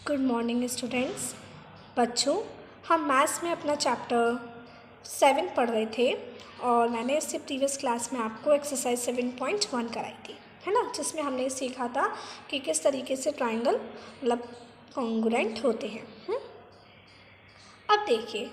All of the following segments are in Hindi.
Good morning students. बच्चों, हम मैथ्स में अपना चैप्टर 7 पढ़ रहे थे और मैंने इससे प्रीवियस क्लास में आपको एक्सरसाइज 7.1 कराई थी, है ना, जिसमें हमने सीखा था कि किस तरीके से ट्राइंगल मतलब कॉन्ग्रुएंट होते हैं। अब देखिए,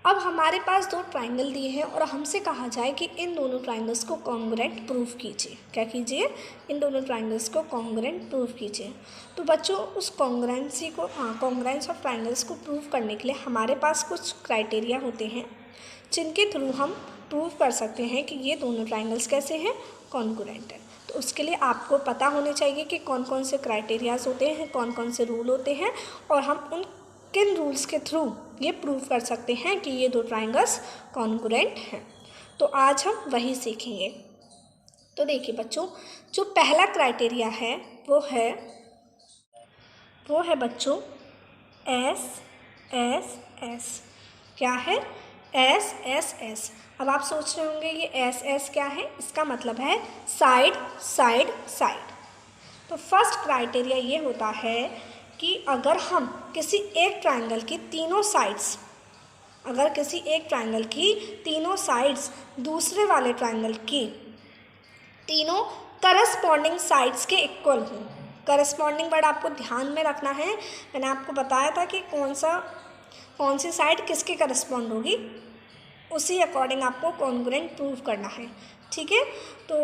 अब हमारे पास दो ट्राइंगल दिए हैं और हमसे कहा जाए कि इन दोनों ट्राइंगल्स को कॉन्ग्रुएंट प्रूफ कीजिए। क्या कीजिए? इन दोनों ट्राइंगल्स को कॉन्ग्रुएंट प्रूफ कीजिए। तो बच्चों, उस कॉन्ग्रुएंसी को कॉन्ग्रुएंस ऑफ ट्राइंगल्स को प्रूफ करने के लिए हमारे पास कुछ क्राइटेरिया होते हैं जिनके थ्रू हम प्रूफ कर सकते हैं कि ये दोनों ट्राइंगल्स कैसे हैं, कॉन्ग्रुएंट है। तो उसके लिए आपको पता होने चाहिए कि कौन कौन से क्राइटेरियाज होते हैं, कौन कौन से रूल होते हैं और हम उन किन रूल्स के थ्रू ये प्रूव कर सकते हैं कि ये दो ट्राइंगल्स कॉन्ग्रुएंट हैं। तो आज हम वही सीखेंगे। तो देखिए बच्चों, जो पहला क्राइटेरिया है वो है बच्चों एस एस एस। क्या है? S S S. अब आप सोच रहे होंगे ये एस एस क्या है? इसका मतलब है साइड साइड साइड। तो फर्स्ट क्राइटेरिया ये होता है कि अगर हम किसी एक ट्राइंगल की तीनों साइड्स दूसरे वाले ट्राइंगल की तीनों करस्पॉन्डिंग साइड्स के इक्वल हों। करस्पॉन्डिंग वर्ड आपको ध्यान में रखना है। मैंने आपको बताया था कि कौन सी साइड किसके करस्पॉन्ड होगी, उसी अकॉर्डिंग आपको कॉन्ग्रुएंट प्रूव करना है। ठीक है, तो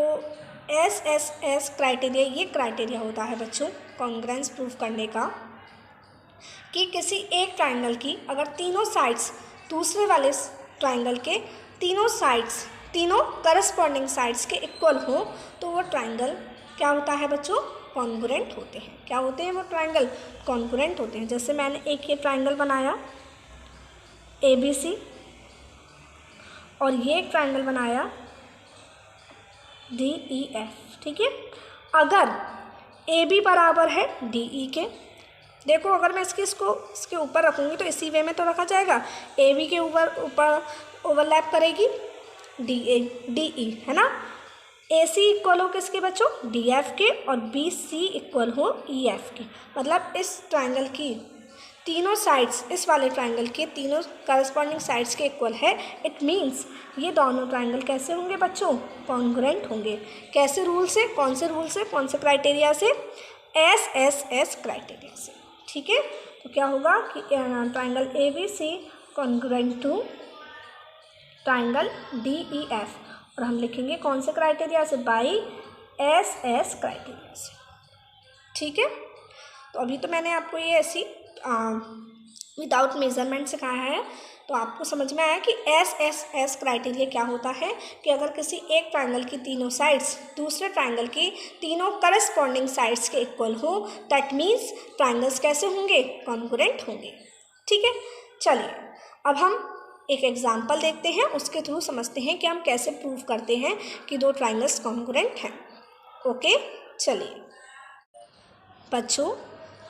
एस एस एस क्राइटेरिया, ये क्राइटेरिया होता है बच्चों कॉन्ग्रुएंस प्रूव करने का, कि किसी एक ट्राइंगल की अगर तीनों साइड्स दूसरे वाले ट्राइंगल के तीनों करस्पॉन्डिंग साइड्स के इक्वल हो तो वो ट्राइंगल क्या होता है बच्चों? कॉन्ग्रुएंट होते हैं। क्या होते हैं वो ट्राइंगल? कॉन्ग्रुएंट होते हैं। जैसे मैंने एक ये ट्राइंगल बनाया ABC और ये एक ट्राइंगल बनाया DEF। ठीक है, अगर AB बराबर है DE के, देखो अगर मैं इसके ऊपर रखूँगी तो इसी वे में तो रखा जाएगा। AB के ऊपर ओवरलैप करेगी DE, है ना। AC इक्वल हो किसके बच्चों? DF के, और BC इक्वल हो EF के। मतलब इस ट्राइंगल की तीनों साइड्स इस वाले ट्राइंगल के तीनों करस्पॉन्डिंग साइड्स के इक्वल है। इट मीन्स ये दोनों ट्राइंगल कैसे होंगे बच्चों? कॉन्ग्रुएंट होंगे। कैसे रूल से? कौन से क्राइटेरिया से? SSS क्राइटेरिया से। ठीक है, तो क्या होगा कि triangle ABC congruent to triangle DEF, और हम लिखेंगे कौन से क्राइटेरिया से? बाई SS क्राइटेरिया से। ठीक है, तो अभी तो मैंने आपको ये ऐसी विदाउट मेजरमेंट सिखाया है, तो आपको समझ में आया कि SSS क्राइटेरिया क्या होता है कि अगर किसी एक ट्राइंगल की तीनों साइड्स दूसरे ट्राइंगल की तीनों करस्पॉन्डिंग साइड्स के इक्वल हो, दैट मीन्स ट्राइंगल्स कैसे होंगे? कॉन्ग्रुएंट होंगे। ठीक है, चलिए अब हम एक एग्जाम्पल देखते हैं, उसके थ्रू समझते हैं कि हम कैसे प्रूव करते हैं कि दो ट्राइंगल्स कॉन्ग्रुएंट हैं। ओके, चलिए बच्चों,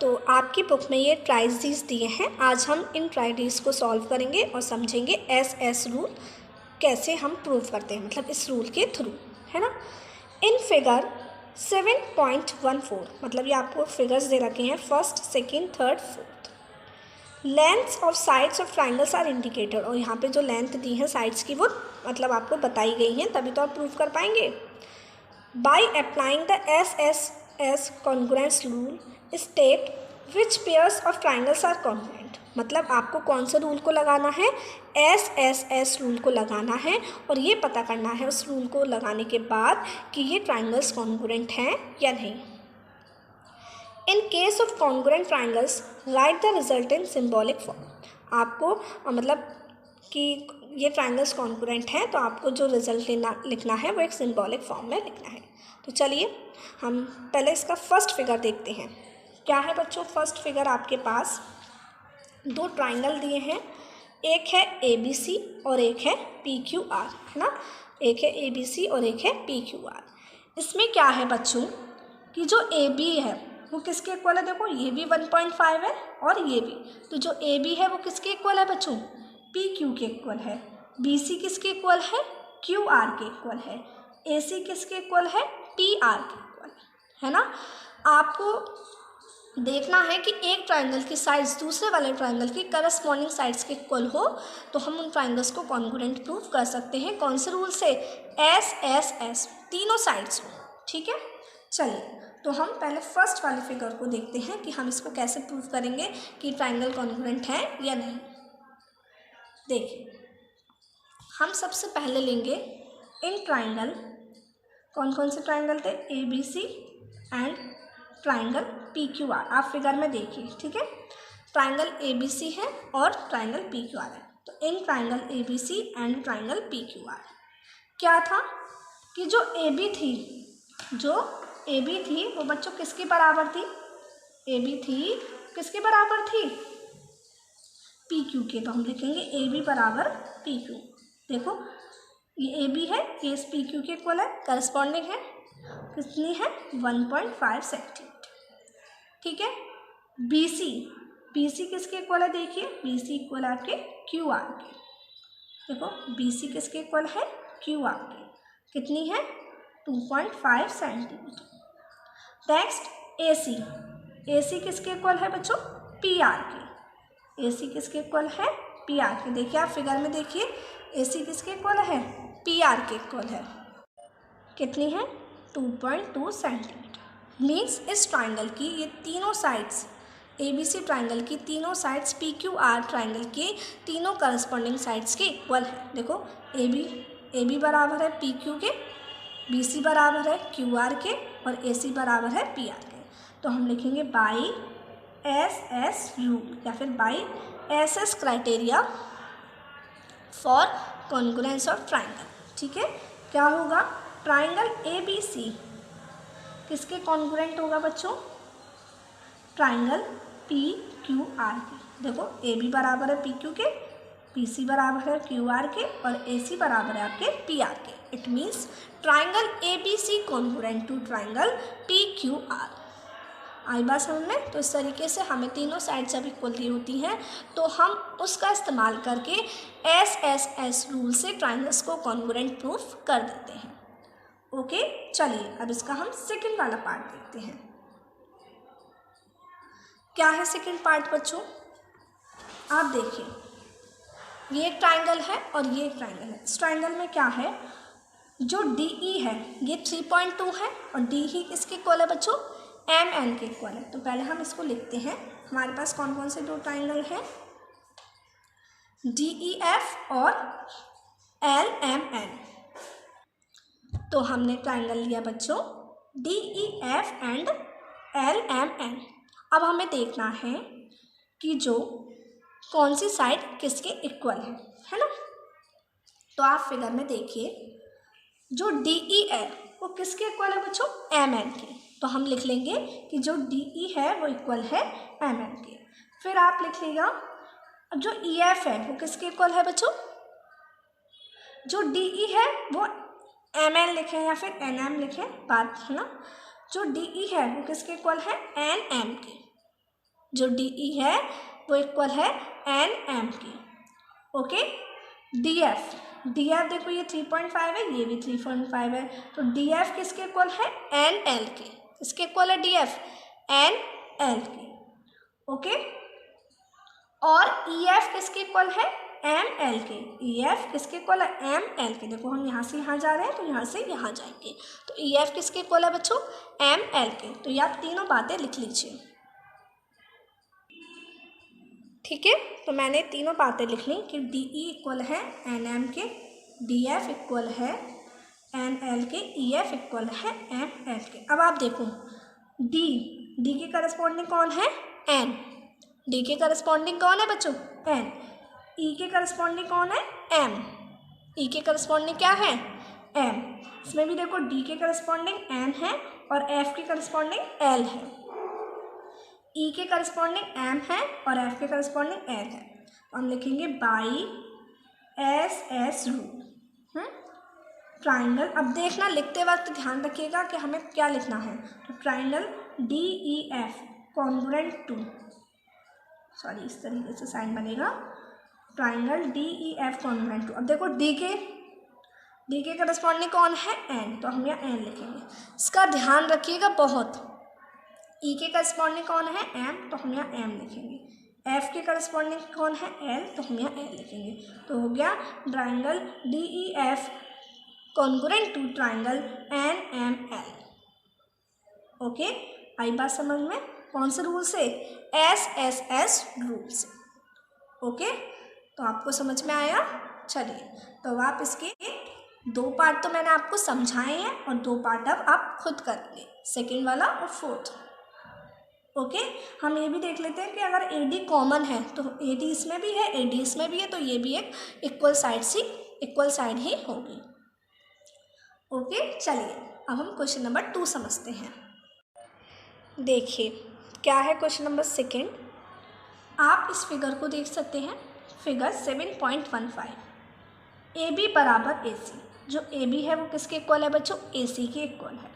तो आपकी बुक में ये ट्राइजीज दिए हैं। आज हम इन ट्राइजीज को सॉल्व करेंगे और समझेंगे एस रूल कैसे हम प्रूव करते हैं, मतलब इस रूल के थ्रू, है ना। इन फिगर 7.14, मतलब ये आपको फिगर्स दे रखे हैं first, second, third, fourth. Lengths और sides of triangles are indicated, और यहाँ पे जो लेंथ दी है साइड्स की वो मतलब आपको बताई गई हैं, तभी तो आप प्रूव कर पाएंगे। By applying the SSS congruence rule state which pairs of triangles are congruent. मतलब आपको कौन से रूल को लगाना है? SSS रूल को लगाना है, और ये पता करना है उस रूल को लगाने के बाद कि ये ट्राइंगल्स कॉन्ग्रुएंट हैं या नहीं। In case of congruent triangles right the result in symbolic form. आपको मतलब कि ये ट्राइंगल्स कॉन्ग्रुएंट हैं तो आपको जो रिजल्ट लिखना है वो एक सिम्बॉलिक फॉर्म में लिखना है। तो चलिए हम पहले इसका फर्स्ट फिगर देखते हैं। क्या है बच्चों? फर्स्ट फिगर आपके पास दो ट्राइंगल दिए हैं, एक है ABC और एक है PQR, है ना। एक है ABC और एक है PQR। इसमें क्या है बच्चों कि जो AB है वो किसके इक्वल है? देखो ये भी 1.5 है और ये भी, तो जो AB है वो किसके इक्वल है बच्चों? PQ के इक्वल है। BC किसके इक्वल है? QR के इक्वल है। AC किसके इक्वल है? PR के इक्वल है ना। आपको देखना है कि एक ट्राइंगल की साइड्स दूसरे वाले ट्राइंगल की करस्पॉन्डिंग साइड्स के इक्वल हो तो हम उन ट्राइंगल्स को कॉन्ग्रुएंट प्रूव कर सकते हैं। कौन से रूल से? एस एस एस, तीनों साइड्स हो। ठीक है, चलिए तो हम पहले फर्स्ट वाले फिगर को देखते हैं कि हम इसको कैसे प्रूव करेंगे कि ट्राइंगल कॉन्ग्रुएंट है या नहीं। देखिए, हम सबसे पहले लेंगे इन ट्राइंगल, कौन कौन से ट्राइंगल थे? A B C and triangle P Q R. आप फिगर में देखिए, ठीक है, ट्राइंगल ए बी सी है और ट्राइंगल पी क्यू आर है। तो इन triangle A B C and triangle P Q R क्या था कि जो ए बी थी वो बच्चों किसके बराबर थी? ए बी थी किसके बराबर थी? पी क्यू के। तो हम लिखेंगे ए बी बराबर पी क्यू। देखो ये ए बी है, ये इस पी क्यू के इक्वल है, करस्पॉन्डिंग है, कितनी है? 1.5 सेंटीमीटर। ठीक है, बी सी किसके इक्वल है? देखिए बी सी इक्वल है आपके क्यू आर के। देखो बी सी किसके इक्वल है? क्यू आर के। कितनी है? 2.5 सेंटीमीटर। नेक्स्ट ए सी किसके इक्वल है बच्चों? पी आर के। ए सी किसके इक्वल है? पी आर के। देखिए आप फिगर में देखिए, ए सी किसके इक्वल है? पी आर के इक्वल है। कितनी है? 2.2 सेंटीमीटर। मीन्स इस ट्राइंगल की ये तीनों sides, A B C triangle की तीनों sides P Q R triangle के तीनों करस्पॉन्डिंग साइड्स के इक्वल है। देखो ए बी बराबर है पी क्यू के, बी सी बराबर है क्यू आर के और ए सी बराबर है पी आर के। तो हम लिखेंगे बाई एस एस रूल या फिर by S S criteria for congruence of triangle. ठीक है, क्या होगा? ट्राइंगल ए बी सी किसके कॉन्ग्रुएंट होगा बच्चों? ट्राइंगल पी क्यू आर के। देखो ए बी बराबर है पी क्यू के, पी सी बराबर है क्यू आर के और ए सी बराबर है आपके पी आर के। It means triangle A B C congruent to triangle P Q R. आई बात समझ में? तो इस तरीके से हमें तीनों साइड जब इक्वल दी होती हैं तो हम उसका इस्तेमाल करके एस एस एस रूल से ट्राइंगल्स को कॉन्ग्रुएंट प्रूफ कर देते हैं। ओके, चलिए अब इसका हम सेकंड वाला पार्ट देखते हैं। क्या है सेकंड पार्ट बच्चों? आप देखिए, ये एक ट्राइंगल है और ये एक ट्राइंगल है। इस ट्राइंगल में क्या है? जो डी ई है ये 3.2 है और डी ई किसके इक्वल है बच्चों? एम एन के इक्वल है। तो पहले हम इसको लिखते हैं। हमारे पास कौन कौन से दो ट्राइंगल हैं? डी ई एफ और एल एम एन। तो हमने ट्राइंगल लिया बच्चों D E F and L M N. अब हमें देखना है कि जो कौन सी साइड किसके इक्वल है ना? तो आप फिगर में देखिए, जो डी ई है वो किसके इक्वल है बच्चों? एम एन के। तो हम लिख लेंगे कि जो डी ई है वो इक्वल है एम एन के। फिर आप लिखिएगा जो ई एफ है वो किसके इक्वल है बच्चों? जो डी ई है वो एम एन लिखें या फिर एन एम लिखें, बात है ना। जो डी ई है वो किसके इक्वल है? एन एम के। जो डी ई है वो इक्वल है एन एम के। ओके, डी एफ देखो ये 3.5 है, ये भी 3.5 है। तो डी एफ किसके इक्वल है? एन एल के। किसके इक्वल है डी एफ? एन एल के। ओके, और ई एफ किसके इक्वल है? एम एल के। ई एफ किसके इक्वल है? एम एल के। देखो हम यहाँ से यहाँ जा रहे हैं तो यहाँ से यहाँ जाएंगे। तो ई एफ किसके इक्वल है बच्चों? एम एल के। तो ये आप तीनों बातें लिख लीजिए। ठीक है, तो मैंने तीनों बातें लिख ली कि डी ई इक्वल है एन एम के, डी एफ इक्वल है एन एल के, ई एफ इक्वल है एम एल के। अब आप देखो डी के करस्पॉन्डिंग कौन है? एन। डी के करस्पॉन्डिंग कौन है बच्चों? एन। ई के करस्पॉन्डिंग कौन है? एम। ई के करस्पॉन्डिंग क्या है? एम। इसमें भी देखो डी के करस्पॉन्डिंग एन है और एफ के करस्पॉन्डिंग एल है। ई के करस्पॉन्डिंग एम है और एफ के करस्पॉन्डिंग एल है। तो हम लिखेंगे by S S rule triangle. अब देखना लिखते वक्त ध्यान रखिएगा कि हमें क्या लिखना है। तो triangle D E F congruent to, sorry इस तरीके से साइन बनेगा, triangle D E F congruent to. अब देखो डी के करस्पॉन्डिंग कौन है? एन। तो हम यहाँ एन लिखेंगे। इसका ध्यान रखिएगा बहुत, ई के करस्पॉन्डिंग कौन है, एम, तो हम यहाँ एम लिखेंगे। एफ के करस्पॉन्डिंग कौन है, एल, तो हम यहाँ एल लिखेंगे। तो हो गया triangle D E F congruent to triangle N M L. Okay, आई बात समझ में? कौन से रूल से, एस एस एस रूल से। ओके, तो आपको समझ में आया? चलिए, तो आप इसके 2 पार्ट तो मैंने आपको समझाए हैं और 2 पार्ट अब आप खुद करेंगे, सेकेंड वाला और फोर्थ। ओके, हम ये भी देख लेते हैं कि अगर ए डी कॉमन है तो ए डी इसमें भी है, ए डी इसमें भी है, तो ये भी एक इक्वल साइड ही होगी। ओके, चलिए अब हम क्वेश्चन नंबर 2 समझते हैं। देखिए क्या है क्वेश्चन नंबर 2। आप इस फिगर को देख सकते हैं, फिगर 7.15। ए बी बराबर ए सी, जो ए बी है वो किसके इक्वल है बच्चों, ए सी के इक्वल है।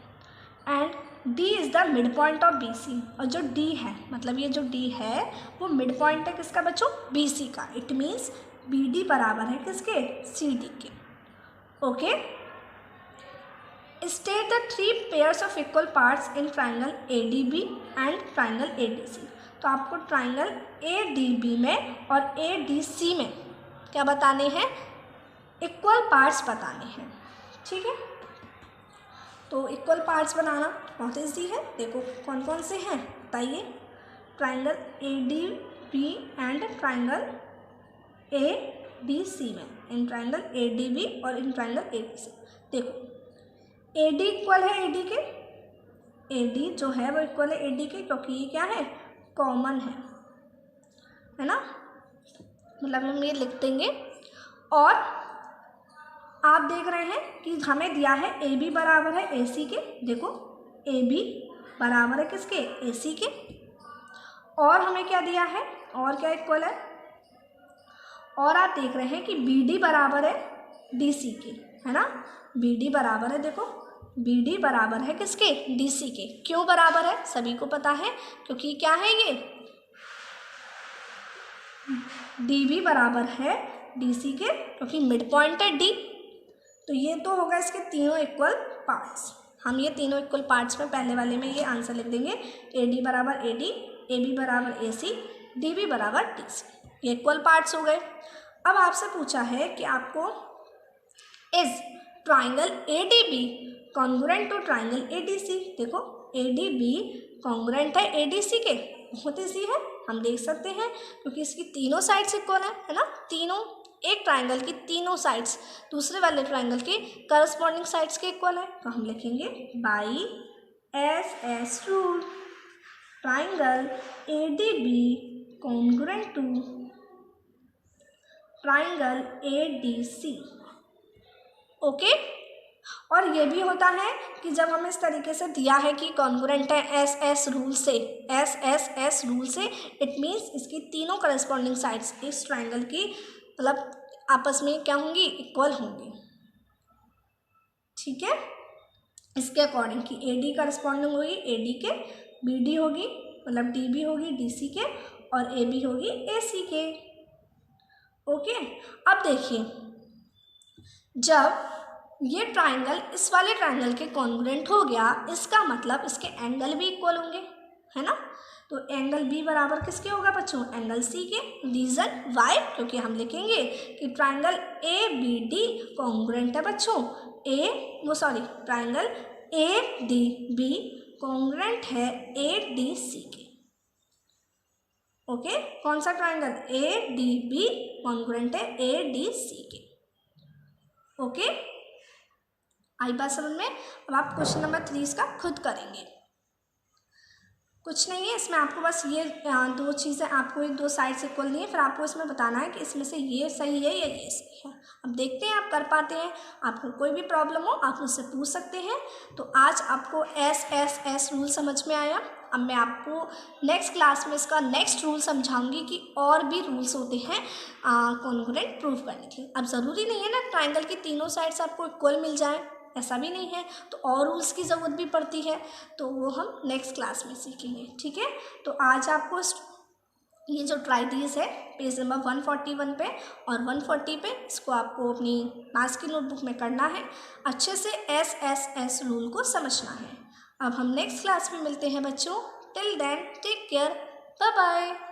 And D is the mid point of B C, और जो डी है मतलब ये जो डी है वो मिड पॉइंट है किसका बच्चों, बी सी का। इट मीन्स बी डी बराबर है किसके, सी डी के। Okay, state the 3 pairs of equal parts in triangle A D B and triangle A D C. तो आपको ट्राइंगल ए डी बी में और ए डी सी में क्या बताने हैं, इक्वल पार्ट्स बताने हैं। ठीक है, तो इक्वल पार्ट्स बनाना बहुत ईजी है। देखो कौन कौन से हैं बताइए, triangle A D B and triangle A D C में, in triangle A D B और in triangle A D C. देखो ए डी इक्वल है ए डी के, ए डी जो है वो इक्वल है ए डी के, क्योंकि ये क्या है, कॉमन है ना, मतलब हम ये लिख देंगे। और आप देख रहे हैं कि हमें दिया है ए बी बराबर है ए सी के। देखो ए बी बराबर है किसके, ए सी के। और हमें क्या दिया है, और क्या इक्वल है, और आप देख रहे हैं कि बी डी बराबर है डी सी के, है ना। बी डी बराबर है, देखो बी डी बराबर है किसके, डी सी के। क्यों बराबर है सभी को पता है, क्योंकि क्या है ये डी बी बराबर है डी सी के, क्योंकि मिड पॉइंट है डी। तो ये तो होगा इसके तीनों इक्वल पार्ट्स। हम ये तीनों इक्वल पार्ट्स में पहले वाले में ये आंसर लिख देंगे, ए डी बराबर ए डी, ए बी बराबर ए सी, डी बी बराबर डी सी। ये इक्वल पार्ट्स हो गए। अब आपसे पूछा है कि आपको is triangle A D B congruent to triangle A D C. देखो ए डी बी कॉन्ग्रुएंट है ए डी सी के, बहुत ईजी है, हम देख सकते हैं क्योंकि इसकी तीनों साइड्स इक्वल है ना। तीनों, एक ट्राइंगल की तीनों साइड्स दूसरे वाले ट्राइंगल के करस्पॉन्डिंग साइड्स के इक्वल है। तो हम लिखेंगे by S S rule triangle A D B congruent to triangle A D C. Okay, और ये भी होता है कि जब हमें इस तरीके से दिया है कि कॉन्ग्रुएंट है एस एस रूल से, एस एस एस रूल से, इट मीन्स इसकी तीनों करस्पॉन्डिंग साइड्स इस ट्राइंगल की मतलब आपस में क्या होंगी, इक्वल होंगी। ठीक है, इसके अकॉर्डिंग कि ए डी करस्पॉन्डिंग होगी ए डी के, बी डी होगी मतलब डी बी होगी डी सी के, और ए बी होगी ए सी के। ओके, अब देखिए जब ये ट्राइंगल इस वाले ट्राइंगल के कॉन्ग्रुएंट हो गया, इसका मतलब इसके एंगल भी इक्वल होंगे, है ना। तो एंगल बी बराबर किसके होगा बच्चों, एंगल सी के। रीजन वाई, क्योंकि हम लिखेंगे कि triangle A B D congruent है बच्चों, triangle A D B congruent है ए डी सी के। ओके, कौन सा triangle, A D B congruent है ए डी सी के। ओके, आई बात समझ में। अब आप क्वेश्चन नंबर 3 इसका खुद करेंगे, कुछ नहीं है इसमें, आपको बस ये 2 चीज़ें आपको 2 साइड्स इक्वल नहीं है, फिर आपको इसमें बताना है कि इसमें से ये सही है या ये सही है। अब देखते हैं आप कर पाते हैं। आपको कोई भी प्रॉब्लम हो आप मुझसे पूछ सकते हैं। तो आज आपको एस एस एस रूल समझ में आया। अब मैं आपको नेक्स्ट क्लास में इसका नेक्स्ट रूल समझाऊंगी कि और भी रूल्स होते हैं कॉन्ग्रुएंट प्रूव करने के लिए। अब ज़रूरी नहीं है ना ट्राइंगल की तीनों साइड्स आपको इक्वल मिल जाए, ऐसा भी नहीं है, तो और रूल्स की ज़रूरत भी पड़ती है, तो वो हम नेक्स्ट क्लास में सीखेंगे। ठीक है, तो आज आपको ये जो ट्राइडीज है पेज नंबर 141 पे और 140 पे, इसको आपको अपनी मैथ्स की नोटबुक में करना है, अच्छे से एस एस एस रूल को समझना है। अब हम नेक्स्ट क्लास में मिलते हैं बच्चों। Till then take care, bye bye.